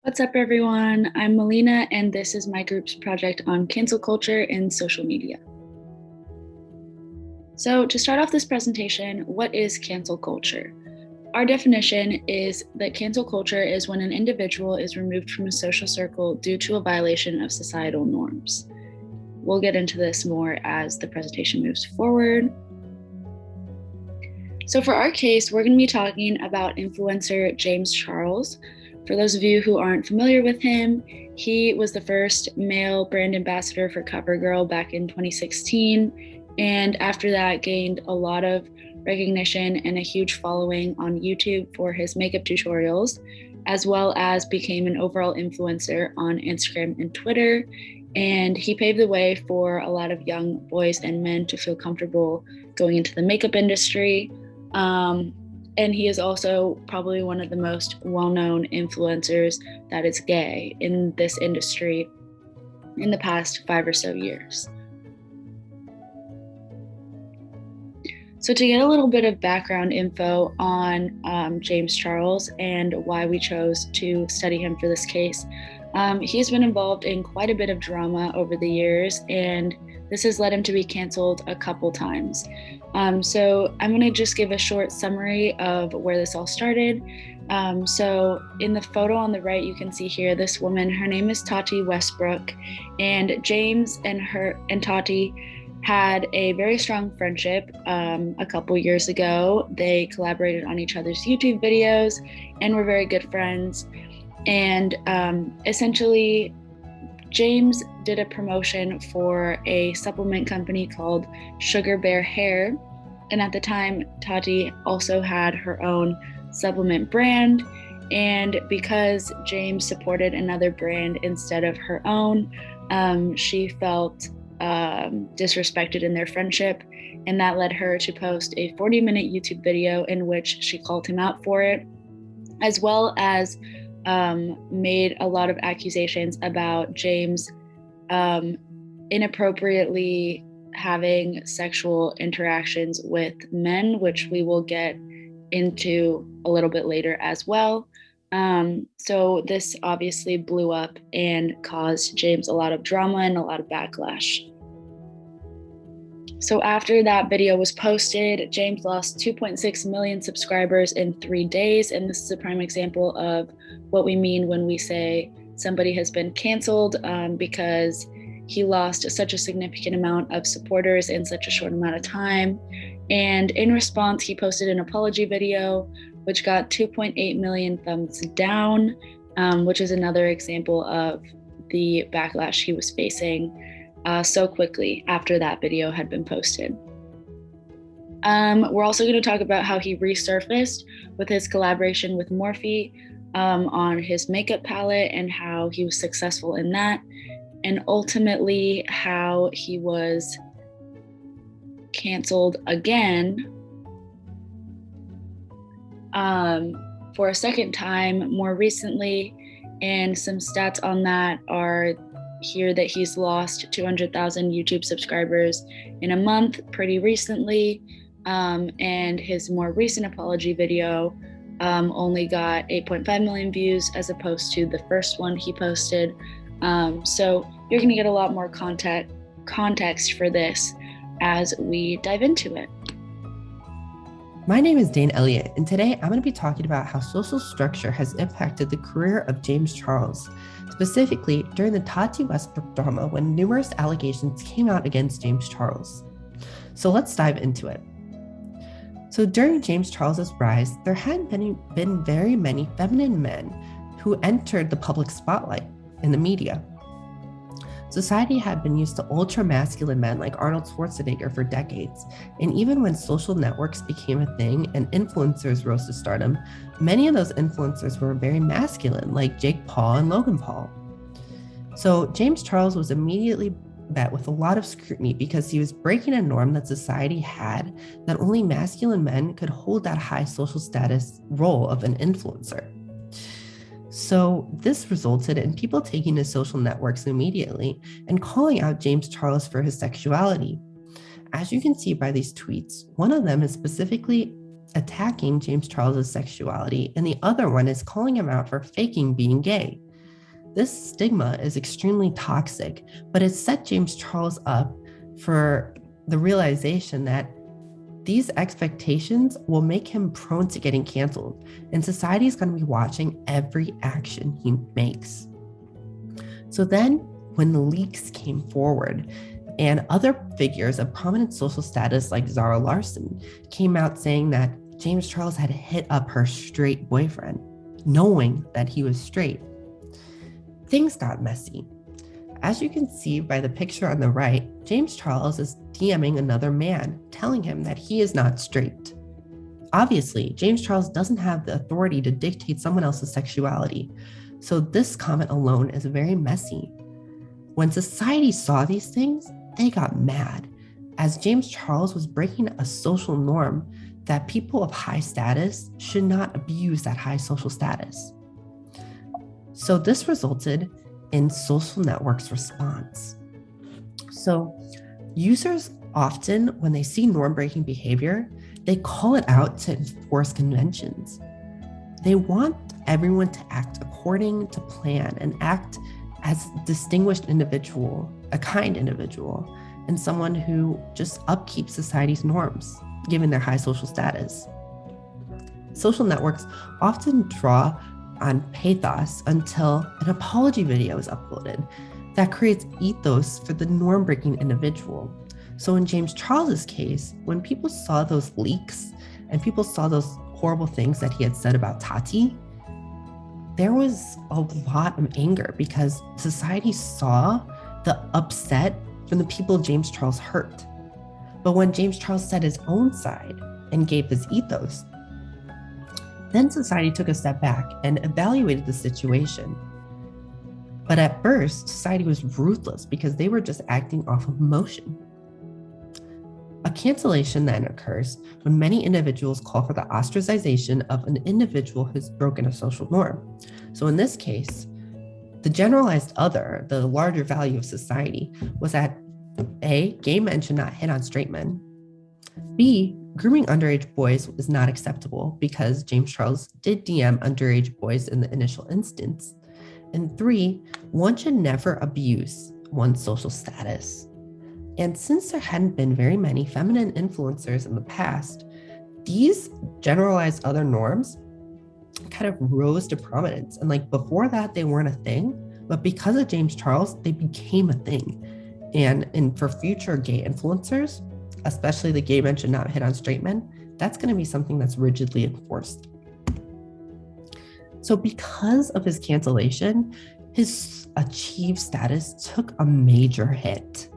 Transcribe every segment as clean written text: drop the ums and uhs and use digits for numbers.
What's up, everyone? I'm Melina, and this is my group's project on cancel culture and social media. So, to start off this presentation, what is cancel culture? Our definition is that cancel culture is when an individual is removed from a social circle due to a violation of societal norms. We'll get into this more as the presentation moves forward. So, for our case, we're going to be talking about influencer James Charles. For those of you who aren't familiar with him, he was the first male brand ambassador for CoverGirl back in 2016, and after that gained a lot of recognition and a huge following on YouTube for his makeup tutorials, as well as became an overall influencer on Instagram and Twitter. And he paved the way for a lot of young boys and men to feel comfortable going into the makeup industry. And he is also probably one of the most well-known influencers that is gay in this industry in the past 5 or so years. So to get a little bit of background info on James Charles and why we chose to study him for this case, he's been involved in quite a bit of drama over the years, and this has led him to be canceled a couple times. So I'm going to just give a short summary of where this all started. So in the photo on the right, you can see here this woman. Her name is Tati Westbrook, and James and Tati had a very strong friendship a couple years ago. They collaborated on each other's YouTube videos and were very good friends. And essentially, James did a promotion for a supplement company called Sugar Bear Hair. And at the time, Tati also had her own supplement brand. And because James supported another brand instead of her own, she felt disrespected in their friendship. And that led her to post a 40-minute YouTube video in which she called him out for it, as well as made a lot of accusations about James inappropriately having sexual interactions with men, which we will get into a little bit later as well. So this obviously blew up and caused James a lot of drama and a lot of backlash. So after that video was posted, James lost 2.6 million subscribers in 3 days. And this is a prime example of what we mean when we say somebody has been canceled, because he lost such a significant amount of supporters in such a short amount of time. And in response, he posted an apology video, which got 2.8 million thumbs down, which is another example of the backlash he was facing so quickly after that video had been posted. We're also going to talk about how he resurfaced with his collaboration with Morphe on his makeup palette and how he was successful in that, and ultimately how he was canceled again for a second time more recently. And some stats on that are here that he's lost 200,000 YouTube subscribers in a month pretty recently, and his more recent apology video only got 8.5 million views as opposed to the first one he posted. So you're going to get a lot more context for this as we dive into it. My name is Dane Elliott, and today I'm going to be talking about how social structure has impacted the career of James Charles, specifically during the Tati Westbrook drama when numerous allegations came out against James Charles. So let's dive into it. So during James Charles's rise, there hadn't been very many feminine men who entered the public spotlight in the media. Society had been used to ultra-masculine men like Arnold Schwarzenegger for decades, and even when social networks became a thing and influencers rose to stardom, many of those influencers were very masculine, like Jake Paul and Logan Paul. So James Charles was immediately met with a lot of scrutiny because he was breaking a norm that society had, that only masculine men could hold that high social status role of an influencer. So this resulted in people taking to social networks immediately and calling out James Charles for his sexuality. As you can see by these tweets, one of them is specifically attacking James Charles's sexuality, and the other one is calling him out for faking being gay. This stigma is extremely toxic, but it set James Charles up for the realization that these expectations will make him prone to getting canceled, and society is going to be watching every action he makes. So then, when the leaks came forward, and other figures of prominent social status like Zara Larsson came out saying that James Charles had hit up her straight boyfriend, knowing that he was straight, things got messy. As you can see by the picture on the right, James Charles is DMing another man, telling him that he is not straight. Obviously, James Charles doesn't have the authority to dictate someone else's sexuality, so this comment alone is very messy. When society saw these things, they got mad, as James Charles was breaking a social norm that people of high status should not abuse that high social status. So this resulted in social networks' response. So users often, when they see norm-breaking behavior, they call it out to enforce conventions. They want everyone to act according to plan and act as a distinguished individual, a kind individual, and someone who just upkeeps society's norms, given their high social status. Social networks often draw on pathos until an apology video is uploaded that creates ethos for the norm-breaking individual. So in James Charles's case, when people saw those leaks and people saw those horrible things that he had said about Tati, there was a lot of anger because society saw the upset from the people James Charles hurt. But when James Charles set his own side and gave his ethos, then society took a step back and evaluated the situation. But at first, society was ruthless because they were just acting off of emotion. A cancellation then occurs when many individuals call for the ostracization of an individual who's broken a social norm. So in this case, the generalized other, the larger value of society, was that A, gay men should not hit on straight men. B, grooming underage boys is not acceptable because James Charles did DM underage boys in the initial instance. And 3, one should never abuse one's social status. And since there hadn't been very many feminine influencers in the past, these generalized other norms kind of rose to prominence. And like before that, they weren't a thing, but because of James Charles, they became a thing. And for future gay influencers, especially the gay men should not hit on straight men, that's going to be something that's rigidly enforced. So because of his cancellation, his achieved status took a major hit.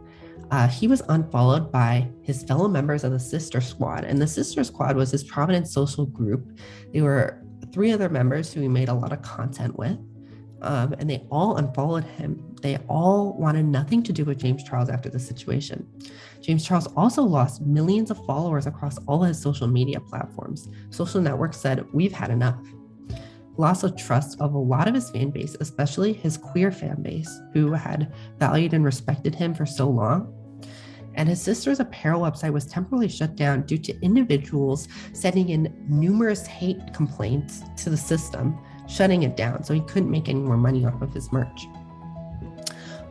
He was unfollowed by his fellow members of the Sister Squad, and the Sister Squad was his prominent social group. They were 3 other members who he made a lot of content with, and they all unfollowed him. They all wanted nothing to do with James Charles after the situation. James Charles also lost millions of followers across all his social media platforms. Social networks said, "We've had enough." Loss of trust of a lot of his fan base, especially his queer fan base, who had valued and respected him for so long. And his sister's apparel website was temporarily shut down due to individuals sending in numerous hate complaints to the system, shutting it down, so he couldn't make any more money off of his merch.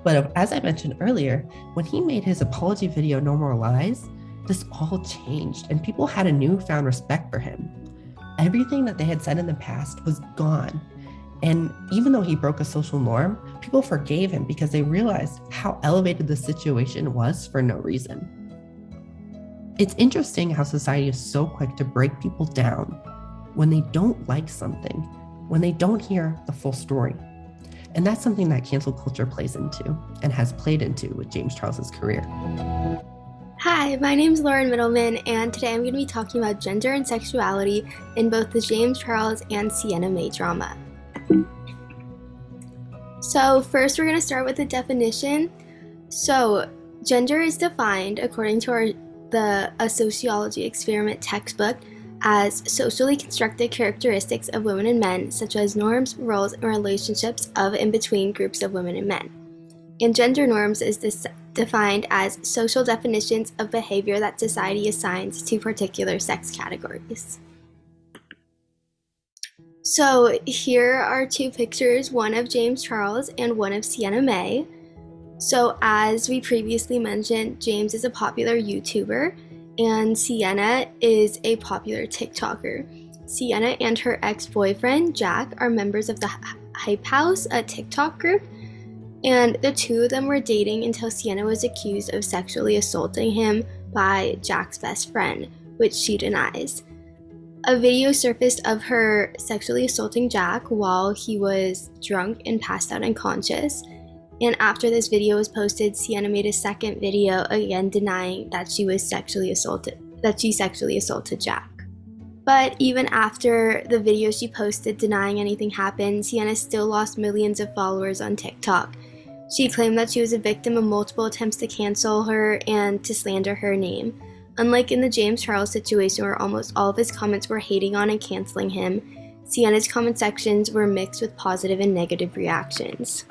But as I mentioned earlier, when he made his apology video, No More Lies, this all changed and people had a newfound respect for him. Everything that they had said in the past was gone. And even though he broke a social norm, people forgave him because they realized how elevated the situation was for no reason. It's interesting how society is so quick to break people down when they don't like something, when they don't hear the full story. And that's something that cancel culture plays into and has played into with James Charles's career. Hi, my name is Lauren Middleman, and today I'm going to be talking about gender and sexuality in both the James Charles and Sienna Mae drama. So first we're going to start with the definition. So gender is defined according to a sociology experiment textbook as socially constructed characteristics of women and men, such as norms, roles, and relationships of and between groups of women and men. And gender norms is defined as social definitions of behavior that society assigns to particular sex categories. So here are two pictures, one of James Charles and one of Sienna May. So as we previously mentioned, James is a popular YouTuber and Sienna is a popular TikToker. Sienna and her ex-boyfriend, Jack, are members of the Hype House, a TikTok group, and the two of them were dating until Sienna was accused of sexually assaulting him by Jack's best friend, which she denies. A video surfaced of her sexually assaulting Jack while he was drunk and passed out unconscious. And after this video was posted, Sienna made a second video again denying that she sexually assaulted Jack. But even after the video she posted denying anything happened, Sienna still lost millions of followers on TikTok. She claimed that she was a victim of multiple attempts to cancel her and to slander her name. Unlike in the James Charles situation where almost all of his comments were hating on and canceling him, Sienna's comment sections were mixed with positive and negative reactions.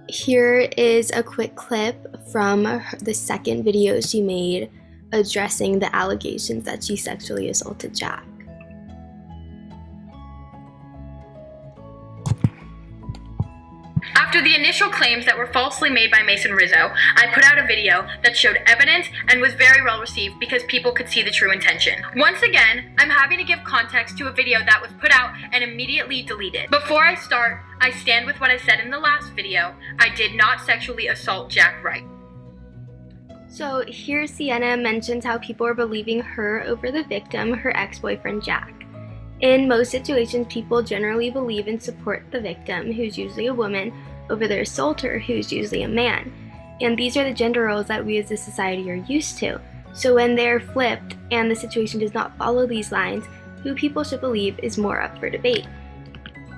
Here is a quick clip from the second video she made addressing the allegations that she sexually assaulted Jack. After the initial claims that were falsely made by Mason Rizzo, I put out a video that showed evidence and was very well received because people could see the true intention. Once again, I'm happy to give context to a video that was put out and immediately deleted. Before I start, I stand with what I said in the last video. I did not sexually assault Jack Wright. So here Sienna mentions how people are believing her over the victim, her ex-boyfriend Jack. In most situations, people generally believe and support the victim, who's usually a woman, over their assaulter, who's usually a man. And these are the gender roles that we as a society are used to. So when they're flipped and the situation does not follow these lines, who people should believe is more up for debate.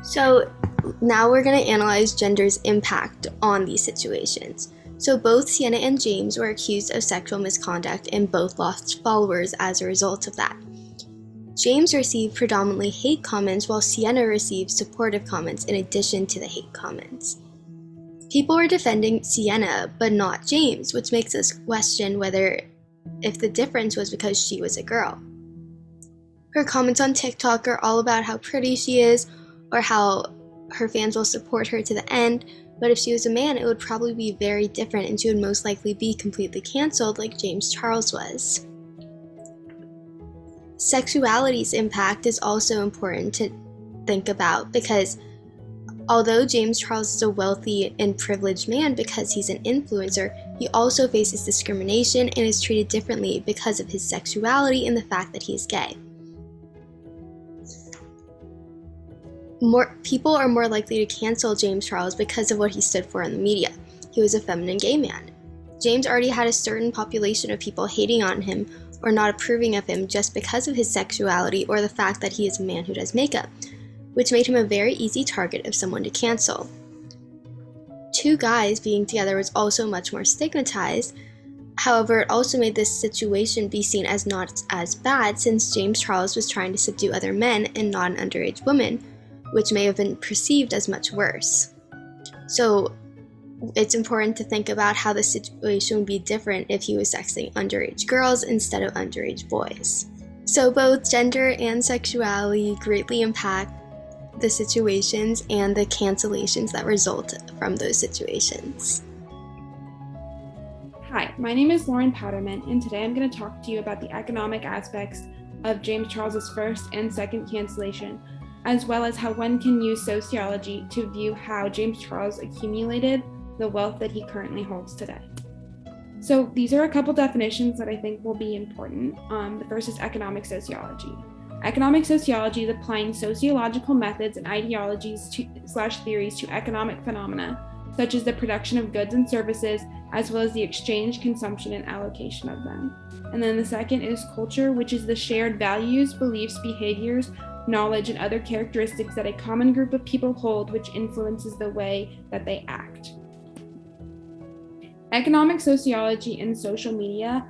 So now we're going to analyze gender's impact on these situations. So both Sienna and James were accused of sexual misconduct and both lost followers as a result of that. James received predominantly hate comments while Sienna received supportive comments in addition to the hate comments. People were defending Sienna but not James, which makes us question if the difference was because she was a girl. Her comments on TikTok are all about how pretty she is or how her fans will support her to the end, but if she was a man, it would probably be very different and she would most likely be completely canceled like James Charles was. Sexuality's impact is also important to think about because although James Charles is a wealthy and privileged man because he's an influencer, he also faces discrimination and is treated differently because of his sexuality and the fact that he is gay. More people are more likely to cancel James Charles because of what he stood for in the media. He was a feminine gay man. James already had a certain population of people hating on him or not approving of him just because of his sexuality or the fact that he is a man who does makeup, which made him a very easy target of someone to cancel. Two guys being together was also much more stigmatized. However, it also made this situation be seen as not as bad since James Charles was trying to subdue other men and not an underage woman, which may have been perceived as much worse. So it's important to think about how the situation would be different if he was sexting underage girls instead of underage boys. So both gender and sexuality greatly impact the situations and the cancellations that result from those situations. Hi, my name is Lauren Powderman, and today I'm going to talk to you about the economic aspects of James Charles's first and second cancellation, as well as how one can use sociology to view how James Charles accumulated the wealth that he currently holds today. So these are a couple definitions that I think will be important. The first is economic sociology. Economic sociology is applying sociological methods and ideologies / theories to economic phenomena, such as the production of goods and services, as well as the exchange, consumption, and allocation of them. And then the second is culture, which is the shared values, beliefs, behaviors, knowledge, and other characteristics that a common group of people hold, which influences the way that they act. Economic sociology and social media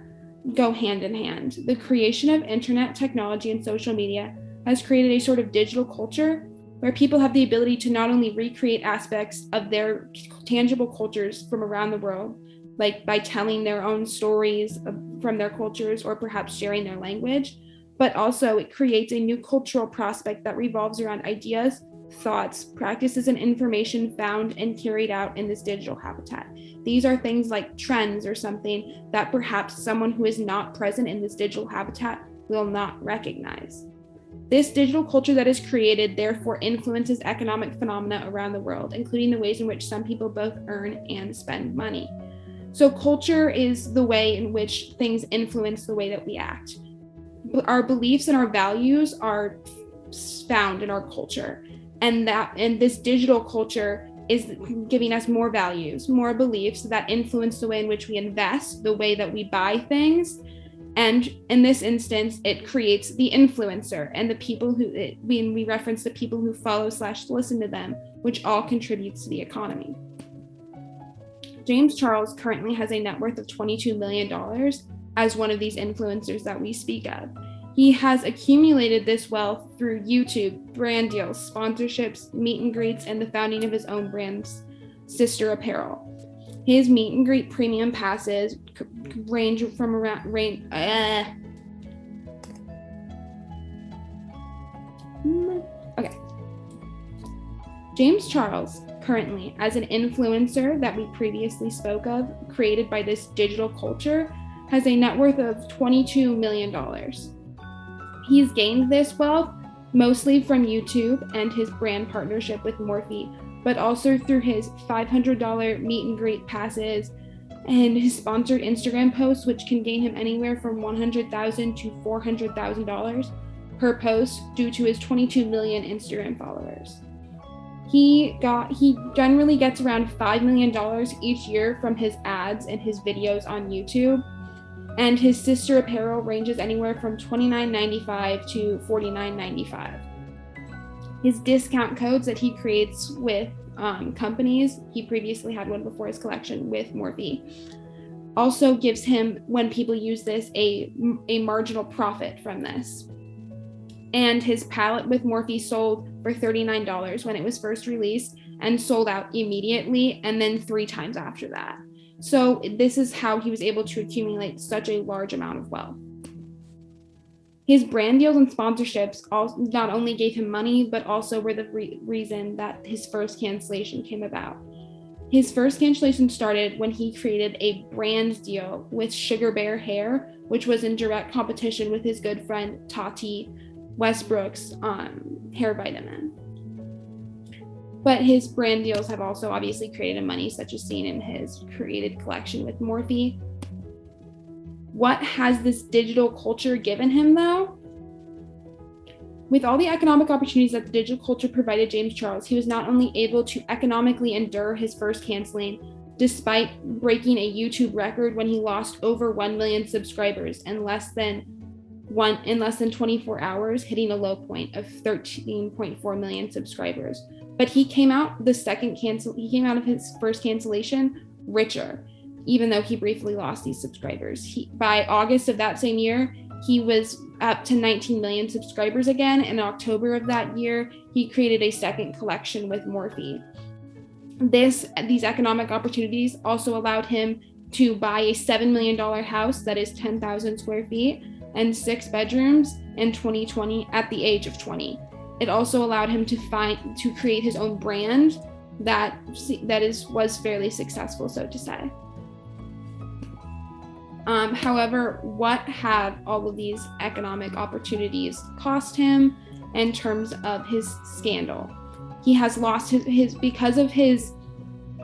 go hand in hand. The creation of internet technology and social media has created a sort of digital culture where people have the ability to not only recreate aspects of their tangible cultures from around the world, like by telling their own stories from their cultures or perhaps sharing their language, but also it creates a new cultural prospect that revolves around ideas, thoughts, practices, and information found and carried out in this digital habitat. These are things like trends or something that perhaps someone who is not present in this digital habitat will not recognize. This digital culture that is created therefore influences economic phenomena around the world, including the ways in which some people both earn and spend money. So culture is the way in which things influence the way that we act. Our beliefs and our values are found in our culture, and this digital culture is giving us more values, more beliefs that influence the way in which we invest, the way that we buy things. And in this instance, it creates the influencer and the people we reference the people who follow / listen to them, which all contributes to the economy. James Charles currently has a net worth of $22 million as one of these influencers that we speak of. He has accumulated this wealth through YouTube, brand deals, sponsorships, meet and greets, and the founding of his own brand's Sister Apparel. His meet and greet premium passes range from James Charles, currently, as an influencer that we previously spoke of, created by this digital culture, has a net worth of $22 million. He's gained this wealth mostly from YouTube and his brand partnership with Morphe, but also through his $500 meet and greet passes and his sponsored Instagram posts, which can gain him anywhere from $100,000 to $400,000 per post due to his 22 million Instagram followers. He generally gets around $5 million each year from his ads and his videos on YouTube, and his Sister Apparel ranges anywhere from $29.95 to $49.95. His discount codes that he creates with companies, he previously had one before his collection with Morphe, also gives him, when people use this, a marginal profit from this. And his palette with Morphe sold for $39 when it was first released and sold out immediately, and then 3 times after that. So this is how he was able to accumulate such a large amount of wealth. His brand deals and sponsorships not only gave him money, but also were the reason that his first cancellation came about. His first cancellation started when he created a brand deal with Sugar Bear Hair, which was in direct competition with his good friend Tati Westbrook's hair vitamin. But his brand deals have also obviously created money, such as seen in his created collection with Morphe. What has this digital culture given him, though? With all the economic opportunities that the digital culture provided James Charles, he was not only able to economically endure his first canceling, despite breaking a YouTube record when he lost over 1 million subscribers in less than 24 hours, hitting a low point of 13.4 million subscribers. But he came out of his first cancellation richer, even though he briefly lost these subscribers. By August of that same year, he was up to 19 million subscribers again. In October of that year, he created a second collection with Morphe. These economic opportunities also allowed him to buy a $7 million house that is 10,000 square feet and 6 bedrooms in 2020 at the age of 20. It also allowed him to create his own brand that was fairly successful, so to say. However, what have all of these economic opportunities cost him in terms of his scandal? He has lost because of his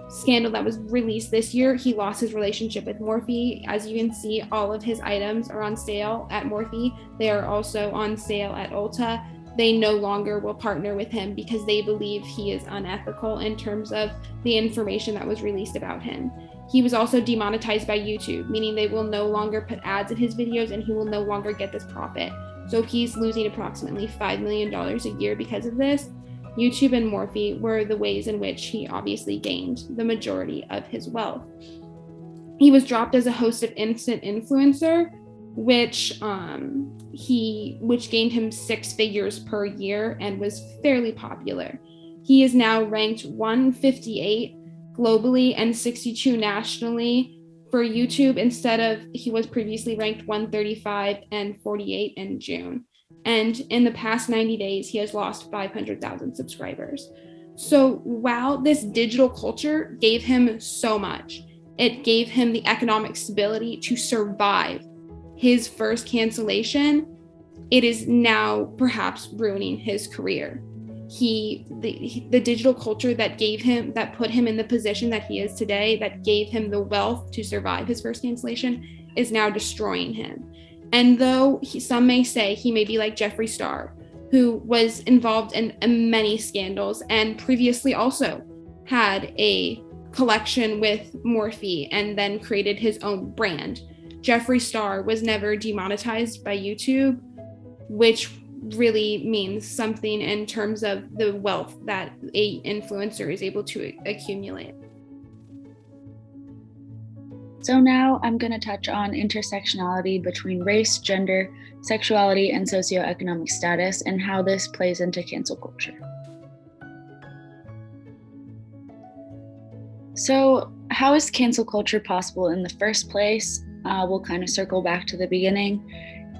scandal that was released this year, he lost his relationship with Morphe. As you can see, all of his items are on sale at Morphe. They are also on sale at Ulta. They no longer will partner with him because they believe he is unethical in terms of the information that was released about him. He was also demonetized by YouTube, meaning they will no longer put ads in his videos and he will no longer get this profit. So he's losing approximately $5 million a year because of this. YouTube and Morphe were the ways in which he obviously gained the majority of his wealth. He was dropped as a host of Instant Influencer, which gained him 6 figures per year and was fairly popular. He is now ranked 158 globally and 62 nationally For YouTube, instead of, he was previously ranked 135 and 48 in June. And in the past 90 days, he has lost 500,000 subscribers. So while this digital culture gave him so much, it gave him the economic stability to survive his first cancellation, it is now perhaps ruining his career. The digital culture that put him in the position that he is today, that gave him the wealth to survive his first cancellation, is now destroying him. And though some may say he may be like Jeffree Star, who was involved in many scandals and previously also had a collection with Morphe and then created his own brand, Jeffree Star was never demonetized by YouTube, which really means something in terms of the wealth that a influencer is able to accumulate. So now I'm going to touch on intersectionality between race, gender, sexuality, and socioeconomic status, and how this plays into cancel culture. So how is cancel culture possible in the first place? We'll kind of circle back to the beginning.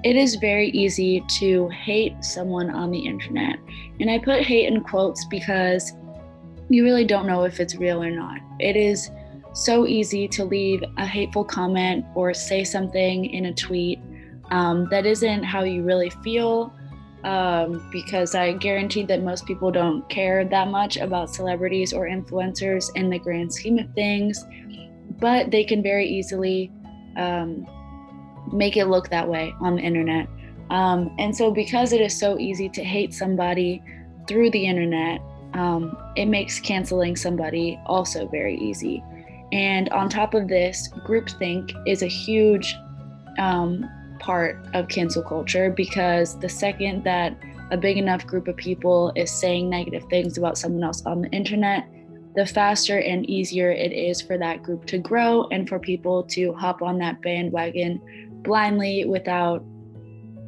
It is very easy to hate someone on the internet. And I put hate in quotes because you really don't know if it's real or not. It is so easy to leave a hateful comment or say something in a tweet that isn't how you really feel, because I guarantee that most people don't care that much about celebrities or influencers in the grand scheme of things, but they can very easily make it look that way on the internet. And so because it is so easy to hate somebody through the internet, it makes canceling somebody also very easy. And on top of this, groupthink is a huge part of cancel culture, because the second that a big enough group of people is saying negative things about someone else on the internet, the faster and easier it is for that group to grow and for people to hop on that bandwagon blindly without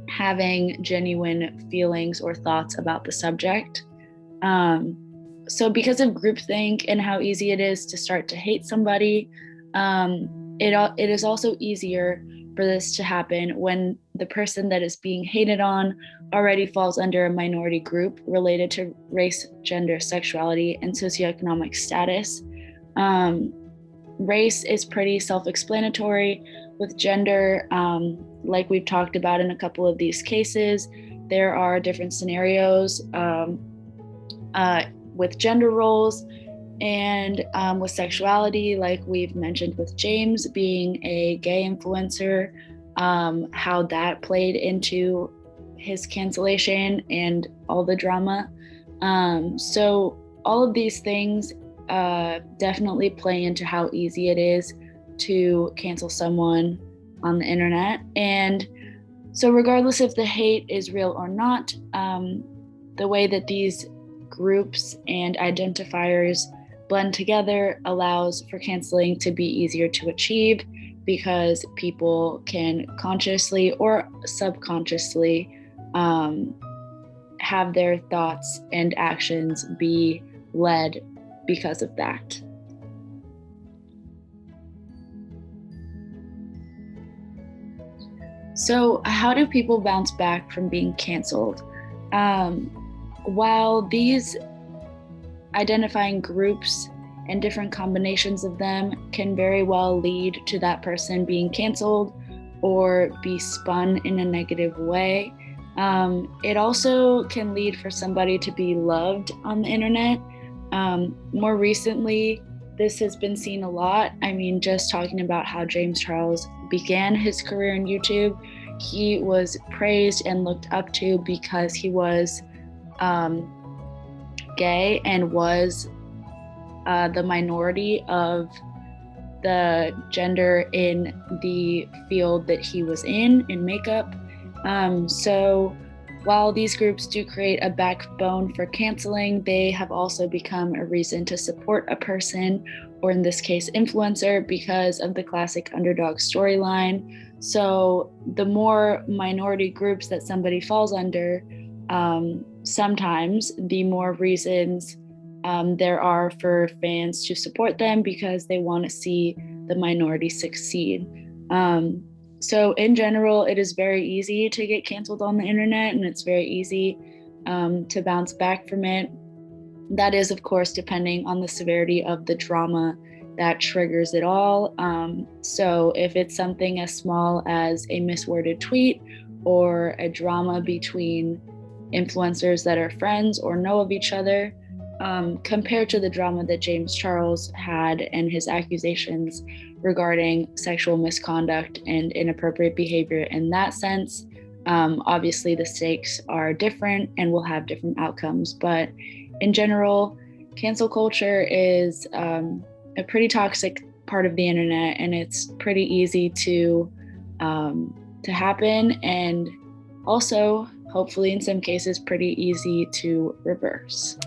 having genuine feelings or thoughts about the subject. So because of groupthink and how easy it is to start to hate somebody, it is also easier for this to happen when the person that is being hated on already falls under a minority group related to race, gender, sexuality, and socioeconomic status. Race is pretty self-explanatory. With gender, like we've talked about in a couple of these cases, there are different scenarios with gender roles, and with sexuality, like we've mentioned with James being a gay influencer, how that played into his cancellation and all the drama. So all of these things definitely play into how easy it is to cancel someone on the internet. And so regardless if the hate is real or not, the way that these groups and identifiers blend together allows for canceling to be easier to achieve, because people can consciously or subconsciously have their thoughts and actions be led because of that. So how do people bounce back from being canceled? While these identifying groups and different combinations of them can very well lead to that person being canceled or be spun in a negative way, it also can lead for somebody to be loved on the internet. More recently, this has been seen a lot. I mean, just talking about how James Charles began his career in YouTube, he was praised and looked up to because he was gay and was the minority of the gender in the field that he was in makeup. So while these groups do create a backbone for canceling, they have also become a reason to support a person, or in this case, influencer, because of the classic underdog storyline. So the more minority groups that somebody falls under, sometimes the more reasons there are for fans to support them, because they want to see the minority succeed. So in general, it is very easy to get canceled on the internet, and it's very easy to bounce back from it. That is, of course, depending on the severity of the drama that triggers it all. So if it's something as small as a misworded tweet or a drama between influencers that are friends or know of each other, compared to the drama that James Charles had and his accusations regarding sexual misconduct and inappropriate behavior in that sense, obviously the stakes are different and will have different outcomes. But in general, cancel culture is a pretty toxic part of the internet, and it's pretty easy to happen, and also hopefully in some cases pretty easy to reverse.